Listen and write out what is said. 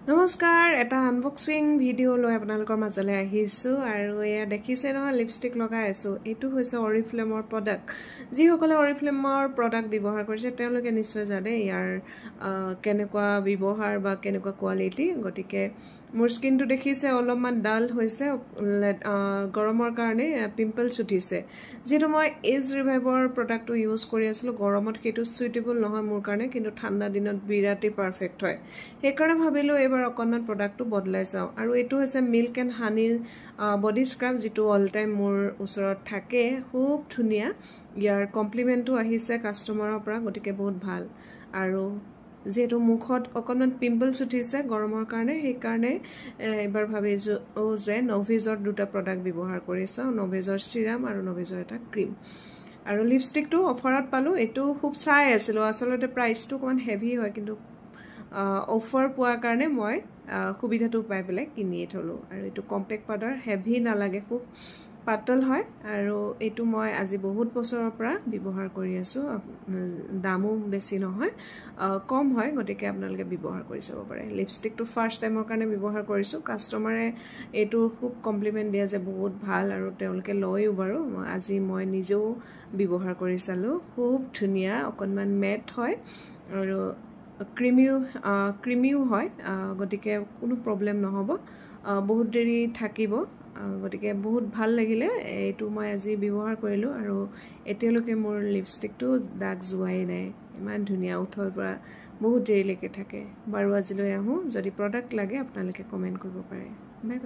নমস্কাৰ এটা unboxing video লৈ আপোনালোকৰ মাজলৈ আহিছো আৰু এয়া দেখিছে নহয় লিপষ্টিক লগাই আছো এটো হৈছে অৰিফ্লেমৰ প্ৰডাক্ট যিসকলে অৰিফ্লেমৰ প্ৰডাক্ট ব্যৱহাৰ কৰিছে তেওঁলোকে নিশ্চয় জানে ইয়াৰ কেনেকুৱা ব্যৱহাৰ বা কেনেকুৱা কোৱালিটি গতিকে মোৰ স্কিনটো দেখিছে অলপমান ডাল হৈছে গৰমৰ কাৰণে পিম্পলছ উঠিছে যেটো মই এজ ৰিভাইভৰ প্ৰডাক্টটো ইউজ কৰি আছিলো গৰমত হেতু সুইটেবল নহয় মোৰ কাৰণে কিন্তু ঠাণ্ডা দিনত বিৰাটি পাৰফেক্ট হয় সেই কাৰণে ভাবিলো এবাৰ অকনমান প্ৰডাক্টটো বদলাই চাও আৰু এটো হৈছে milk and honey body scrub যেটো অল টাইম মোৰ ওচৰত থাকে খুব ধুনিয়া ইয়াৰ কমপ্লিমেন্টটো আহিছে কাস্টমাৰৰ পৰা গতিকে বহুত ভাল আৰু যেটো মুখত অকনমান পিম্পলছ উঠিছে গৰমৰ কাৰণে সেই কাৰণে এবাৰ ভাবিছো যে নভিজৰ দুটা প্ৰডাক্ট ব্যৱহাৰ কৰিছো নভিজৰ সিৰাম আৰু নভিজৰ এটা ক্ৰীম আৰু লিপষ্টিকটো অফাৰত পালো এটো খুব চাই আছিল আসলতে প্ৰাইসটো কোন হেভি হয় কিন্তু অফাৰ পোৱাৰ কাৰণে মই সুবিধাটো পাই পেলাই কিনিয়ে থলো আৰু এটো কম্পেক্ট পাউডাৰ হেভি নালাগে খুব পাতল হয় আৰু এটো মই আজি বহুত বছৰৰ পৰা ব্যৱহাৰ কৰি আছো দামো বেছি নহয় কম হয় গতিকে আপোনালোকে ব্যৱহাৰ কৰি চাব পাৰে লিপষ্টিকটো ফাৰ্স্ট টাইমৰ কাৰণে ব্যৱহাৰ কৰিছো কাস্টমাৰে এটো খুব কমপ্লিমেন্ট দিয়া যে বহুত ভাল আৰু তেওঁলোকে লয়ও বাৰু আজি মই নিজেও ব্যৱহাৰ কৰি চালো খুব ধুনিয়া অকনমান মেট হয় আৰু ক্ৰিমিও হয় গতিকে কোনো প্ৰবলেম নহব বহুত দেৰি থাকিব গতিকে বহুত ভাল লাগিলে এটো মই আজি ব্যৱহাৰ কৰিলো আৰু এতিয়ালৈকে মোৰ লিপষ্টিকটো দাগ যোৱাই নাই ইমান ধুনিয়া উঠল পৰা বহুত দেৰি লৈকে থাকে বাৰু আজিলৈ আহো যদি প্ৰডাক্ট লাগে আপোনালোকে কমেন্ট কৰিব পাৰে বাই